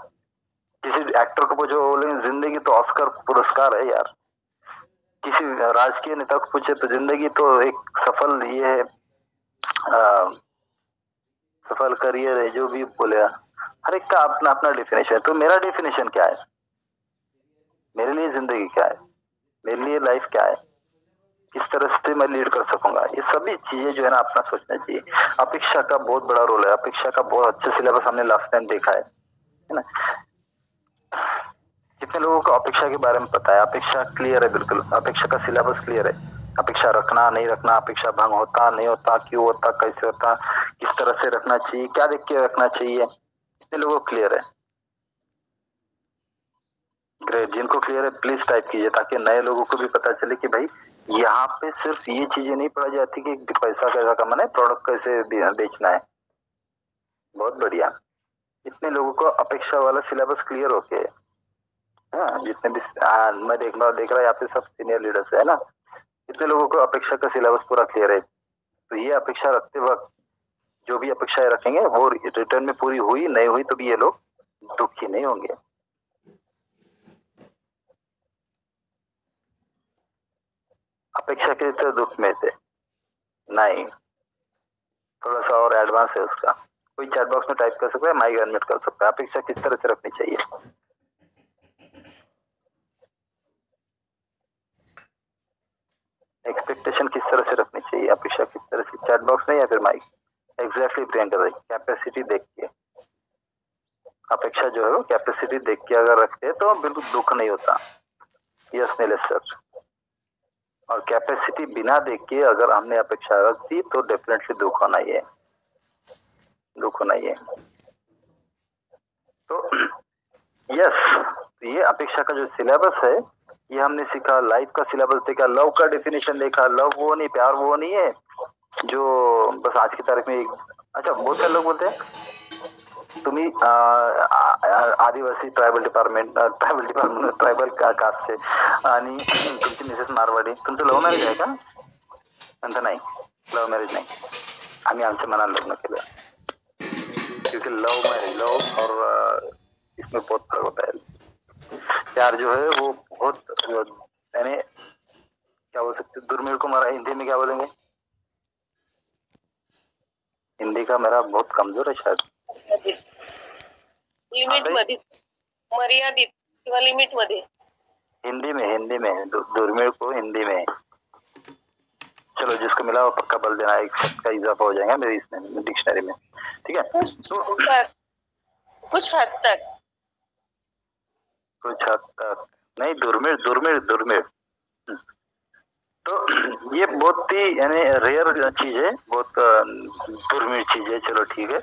किसी एक्टर को पूछो बोलेंगे जिंदगी तो ऑस्कर पुरस्कार है यार। किसी राजकीय नेता को पूछे तो जिंदगी तो एक सफल ये है, सफल करियर है, जो भी बोलेगा। हर एक का अपना अपना डेफिनेशन है। तो मेरा डेफिनेशन क्या है, मेरे लिए जिंदगी क्या है, मेरे लिए लाइफ क्या है, किस तरह से मैं लीड कर सकूंगा, ये सभी चीजें जो है ना अपना सोचना चाहिए। अपेक्षा का बहुत बड़ा रोल है। अपेक्षा का बहुत अच्छे सिलेबस हमने लास्ट टाइम देखा है ना। कितने लोगों को अपेक्षा के बारे में पता है, अपेक्षा क्लियर है, बिल्कुल अपेक्षा का सिलेबस क्लियर है। अपेक्षा रखना नहीं रखना, अपेक्षा भंग होता नहीं होता, क्यों होता, कैसे होता, किस तरह से रखना चाहिए, क्या देख के रखना चाहिए, कितने लोगों को क्लियर है। ग्रेट, जिनको क्लियर है प्लीज टाइप कीजिए ताकि नए लोगों को भी पता चले कि भाई यहाँ पे सिर्फ ये चीजें नहीं पढ़ाई जाती कि पैसा कैसा कमाना है, प्रोडक्ट कैसे बेचना है। बहुत बढ़िया, इतने लोगों को अपेक्षा वाला सिलेबस क्लियर होके, हाँ जितने भी मैं देख रहा यहाँ पे सब सीनियर लीडर्स है ना, इतने लोगों को अपेक्षा का सिलेबस पूरा क्लियर है। तो ये अपेक्षा रखते वक्त जो भी अपेक्षाएं रखेंगे वो रिटर्न में पूरी हुई नहीं हुई तो भी ये लोग दुखी नहीं होंगे। अपेक्षा के तो दुख में थे नहीं, थोड़ा सा और एडवांस है उसका। कोई चैट बॉक्स में टाइप कर सकता है, माइक अनम्यूट कर सकता है। अपेक्षा किस तरह से रखनी चाहिए, एक्सपेक्टेशन किस तरह से रखनी चाहिए, अपेक्षा किस तरह से, चैट बॉक्स में या फिर माइक। एग्जैक्टली प्रियंका भाई, कैपेसिटी देख के अपेक्षा जो है वो कैपेसिटी देख के अगर रखते हैं तो बिल्कुल दुख नहीं होता। Yes Nilesh sir. और कैपेसिटी बिना देख के अगर हमने अपेक्षा रख दी तो डेफिनेटली दुख होना ही है, दुख होना ही है। तो यस, ये अपेक्षा का जो सिलेबस है ये हमने सीखा, लाइफ का सिलेबस देखा, लव का डेफिनेशन देखा। लव वो नहीं, प्यार वो नहीं है जो बस आज की तारीख में एक, अच्छा बहुत सारे लोग बोलते हैं तुम्ही आदिवासी ट्रायबल डिपार्टमेंट ट्रायबल कास्ट से आणि तुमची मिसेस मारवाडी, तुमचं लव्ह मॅरेज आहे का? नंतर नाही, लव्ह मॅरेज नाही, आम्ही आमच्या मनाला लग्न केलं। क्योंकि लव और इसमें बहुत फर्क होता है। प्यार जो है वो बहुत, यानी क्या बोल सकते, दुर्मिल को हमारा हिंदी में क्या बोलेंगे, हिंदी का मेरा बहुत कमजोर है शायद। लिमिट मध्ये, मर्यादित किंवा लिमिट मध्ये, हिंदी में दुर्मिल को हिंदी में। चलो जिसको मिला वो पक्का बल देना, एक शब्द का इजाफा हो जाएगा मेरी इसमें डिक्शनरी में, ठीक है। तो कुछ हद तक नहीं, दुर्मिल। तो ये बहुत ही यानी रेयर चीज है, बहुत दुर्मिल चीज है। चलो ठीक है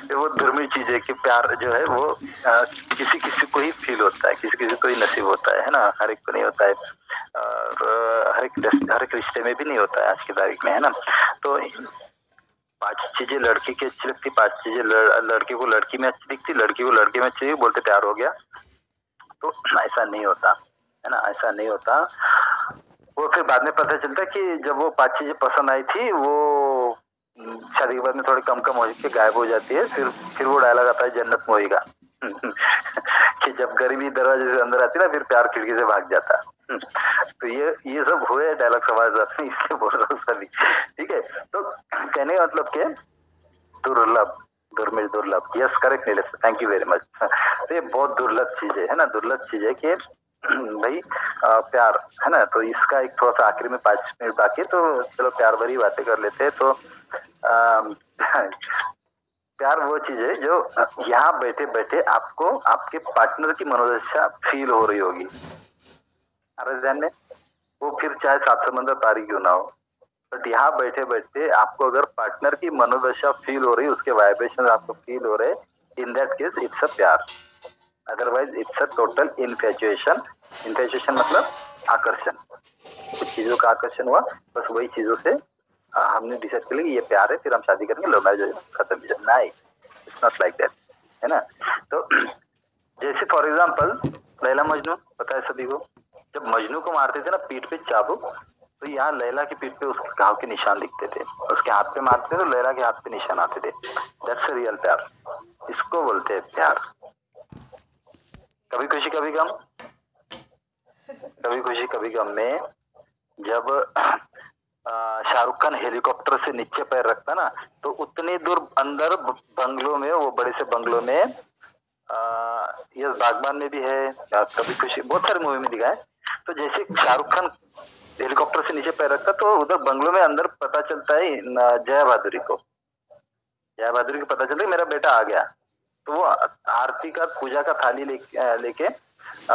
कि वो दुर्मिल चीज है कि प्यार जो है वो किसी को ही फील होता है, किसी को ही नसीब होता है ना, हर एक को नहीं होता है, और हर एक रिश्ते में भी नहीं होता है आज की तारीख में, है ना। तो 5 चीजें लड़की की अच्छी लगती, 5 चीजें लड़के को लड़की में अच्छी दिखती, लड़की को लड़के में अच्छी बोलते प्यार हो गया। तो ऐसा नहीं होता है ना, ऐसा नहीं होता। वो फिर बाद में पता चलता कि जब वो 5 चीजें पसंद आई थी वो शादी के बाद में थोड़ी कम हो के गायब हो जाती है। फिर वो डायलॉग आता है जन्नत मोही का कि जब गरीबी दरवाजे से अंदर आती है ना, फिर प्यार खिड़की से भाग जाता। तो ये सब हुए डायलॉग समाज में, इसलिए बोल रहा हूँ सभी, ठीक है। तो कहने का मतलब क्या, दुर्लभ, yes correct Nilesh, thank you very much. तो ये बहुत दुर्लभ चीज है ना, दुर्लभ चीज है कि भाई प्यार है ना। तो इसका एक थोड़ा सा आखिरी में 5 मिनट बाकी, तो चलो प्यार भरी बातें कर लेते हैं। तो प्यार वो चीज है जो यहाँ बैठे बैठे आपको आपके पार्टनर की मनोदशा फील हो रही होगी। अरे ध्यान में, वो फिर चाहे सात समंदर पारी क्यों ना हो, बट यहाँ बैठे बैठे आपको अगर पार्टनर की मनोदशा फील हो रही, उसके वाइब्रेशन आपको फील हो रहे, in that case it's a प्यार। Otherwise it's a total infatuation. Infatuation मतलब आकर्षण, कुछ चीजों का आकर्षण हुआ, बस वही चीजों से हमने डिसाइड कर लिया कि ये प्यार है, फिर हम शादी करेंगे, लव मैरिज खत्म भी जाए। नहीं, इट्स नॉट लाइक दैट, है ना। तो जैसे फॉर एग्जाम्पल लैला मजनू, पता है सभी को, जब मजनू को मारते थे ना पीठ पे चाबुक, तो यहाँ लैला की पीठ पे उसके घाव के निशान दिखते थे, उसके हाथ पे मारते थे तो लैला के हाथ पे निशान आते थे। दैट्स अ रियल प्यार, इसको बोलते हैं प्यार। कभी खुशी कभी गम, कभी खुशी कभी गम में जब शाहरुख खान हेलीकॉप्टर से नीचे पैर रखता ना, तो उतनी दूर अंदर बंगलों में, वो बड़े से बंगलों में, ये बागबान में भी है, कभी खुशी, बहुत सारे मूवी में दिखा है। तो जैसे शाहरुख खान हेलीकॉप्टर से नीचे पैर रखता तो उधर बंगलों में अंदर पता चलता है जया भादुरी को, जया भादुरी को पता चलता है मेरा बेटा आ गया, तो वो आरती का पूजा का थाली लेके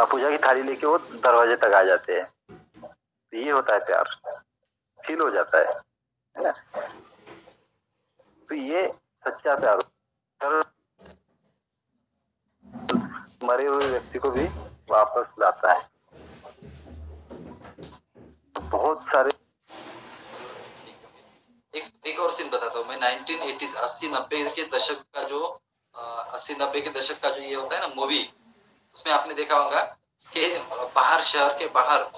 पूजा की थाली लेके वो दरवाजे तक आ जाते हैं। तो ये होता है प्यार, फील हो जाता है ना। तो ये सच्चा प्यार, और मरे हुए व्यक्ति को भी वापस लाता है। बहुत सारे एक और सीन बताता हूँ मैं। 1980s 80-90 के दशक का जो 80-90 के दशक का जो ये होता है ना मूवी, उसमें आपने देखा होगा कि बाहर, शहर के बाहर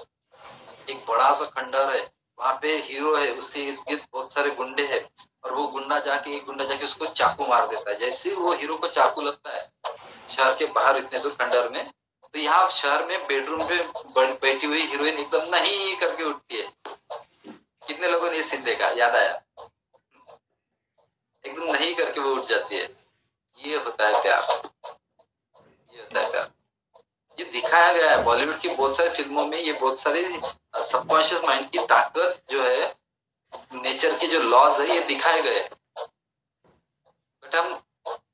एक बड़ा सा खंडर है, वहां पे हीरो है, उसके इर्द गिर्द बहुत सारे गुंडे हैं, और वो एक गुंडा जाके उसको चाकू मार देता है। जैसे ही वो हीरो को चाकू लगता है शहर के बाहर इतने दूर खंडर में, तो यहाँ शहर में बेडरूम पे बैठी हुई हीरोइन एकदम नहीं करके उठती है। कितने लोगों ने ये सीन देखा, याद आया? एकदम नहीं करके वो उठ जाती है। ये होता है प्यार, ये होता है प्यार। ये दिखाया गया है बॉलीवुड की बहुत सारी फिल्मों में। ये बहुत सारे सबकॉन्शियस माइंड की ताकत जो है, नेचर के जो लॉज है, ये दिखाए गए। बट हम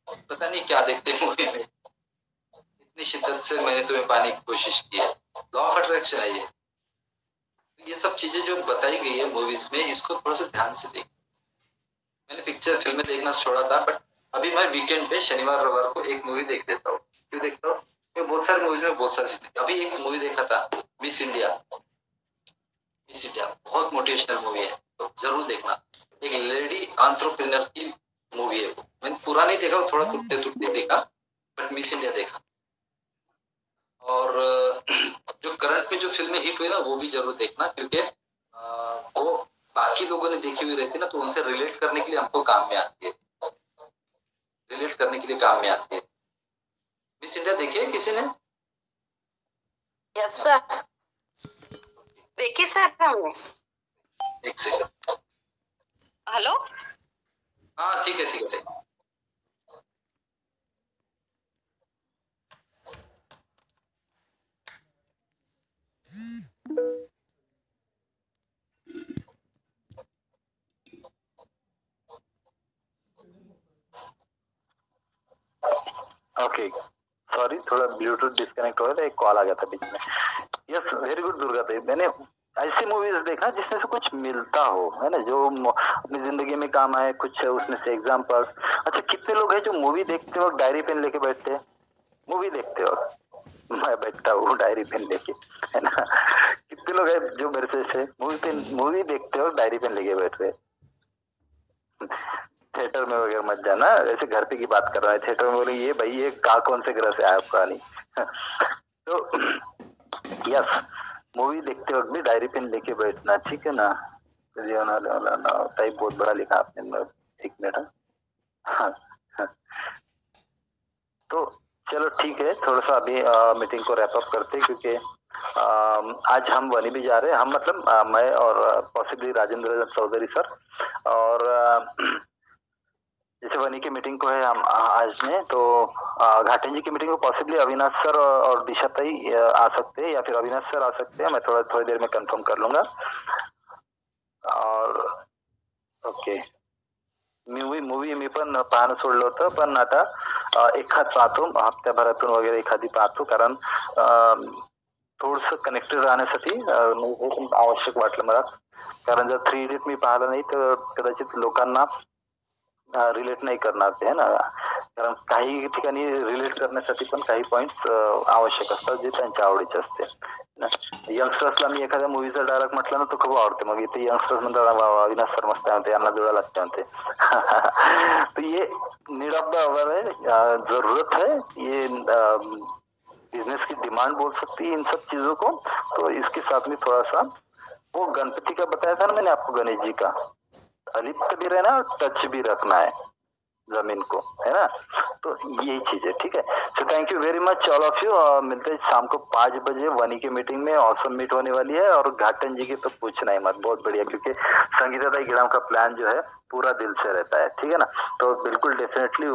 पता नहीं क्या देखते हैं मूवी में, इतनी शिद्दत से मैंने तुम्हें पाने की कोशिश की है। लॉ ऑफ अट्रैक्शन है ये सब चीजें जो बताई गई है मूवीज में, इसको थोड़ा सा ध्यान से देख। मैंने पिक्चर फिल्में देखना छोड़ा था, बट अभी मैं वीकेंड पे शनिवार रविवार को एक मूवी देख लेता हूँ। क्यों देखता हूँ? क्योंकि बहुत सारी मूवीज में बहुत सारी, अभी एक मूवी देखा था मिस इंडिया। मिस इंडिया बहुत मोटिवेशनल मूवी है, तो जरूर देखना। एक लेडी एंटरप्रेन्योर की मूवी है। मैंने पूरा नहीं देखा, थोड़ा टुकड़े टुकड़े देखा, बट मिस इंडिया देखा। और जो करंट में जो फिल्में हिट हुई ना, वो भी जरूर देखना, क्योंकि वो बाकी लोगों ने देखी हुई रहती है ना, तो उनसे रिलेट करने के लिए हमको काम में आती है, रिलेट करने के लिए काम में आती है। मिस इंडिया देखी है किसी ने? यस सर, देखिए सर हमने। एक सेकंड। हेलो, हाँ ठीक है, ठीक है। ओके, सॉरी, थोड़ा ब्लूटूथ डिस्कनेक्ट हो गया था, एक कॉल आ गया था बीच में। यस, वेरी गुड दुर्गा देव। मैंने ऐसी मूवीज देखा जिसमें से कुछ मिलता हो, है ना, जो अपनी जिंदगी में काम आए, कुछ उसमें से एग्जांपल्स। अच्छा, कितने लोग हैं जो मूवी देखते वक्त डायरी पेन लेके बैठते हैं? मूवी देखते वक्त मैं बैठता हूँ डायरी पेन लेके, है ना। कितने लोग हैं जो मेरे से मूवी देखते वक्त डायरी पेन लेके बैठ रहे? थिएटर में वगैरह मत जाना, ऐसे घर पे की बात कर रहा है। थिएटर में बोलेंगे ये भाई ये कौन से ग्रह से आया आपका नहीं। तो यस, मूवी देखते वक्त भी डायरी पेन लेके बैठना, ठीक है ना। टाइप बहुत बड़ा लिखा आपने, एक मिनट। हाँ, तो चलो ठीक है, थोड़ा सा अभी मीटिंग को रैप अप करते हैं, क्योंकि आज हम वनी भी जा रहे हैं, हम मतलब मैं और पॉसिबली राजेंद्र चौधरी सर, और जैसे वनी की मीटिंग को है हम आज में, तो घाटन जी की मीटिंग को पॉसिबली अविनाश सर और दिशा ताई आ सकते हैं, या फिर अविनाश सर आ सकते हैं। मैं थोड़ी देर में कंफर्म कर लूंगा। और ओके, मूवी मी पण पाहणं सोडलं होतं, पण आता एखाद पाहतो, हप्त्याभरातून वगैरे एखादी पाहतो, कारण थोडस कनेक्टेड राहण्यासाठी हे पण आवश्यक वाटलं मला. कारण जर 3 इडियट मी पाहिलं नाही तर कदाचित लोकांना रिलेट नाही करणार ते, है ना. कारण काही ठिकाणी रिलेट करण्यासाठी पण काही पॉइंट आवश्यक असतात जे त्यांच्या आवडीचे असते. यंगस्टर्सला मी एखाद्या मूवीचा डायलॉग म्हटलं ना तो खूप आवडते, मग इथे यंगस्टर्स म्हणतात अविनाश सर मस्त म्हणते, यांना जुळा लागते म्हणते. तो ये नीड ऑफ द आवर है, जरूरत है, ये बिजनेस की डिमांड बोल सकती है इन सब चीजों को. तो इसके साथ में थोड़ा सा वो गणपति का बताया था ना मैंने आपको, गणेश जी का अलिप्त भी रहना और टच भी रखना है जमीन को, है ना. तो यही चीज है, ठीक है. So thank you very much all of you. मिलते हैं शाम को 5 बजे वनी की मीटिंग में. ऑसम मीट होने वाली है, और घाटन जी की तो पूछना ही मत, बहुत बढ़िया, क्योंकि संगीता दाई गिराम का प्लान जो है पूरा दिल से रहता है, ठीक है ना. तो बिल्कुल डेफिनेटली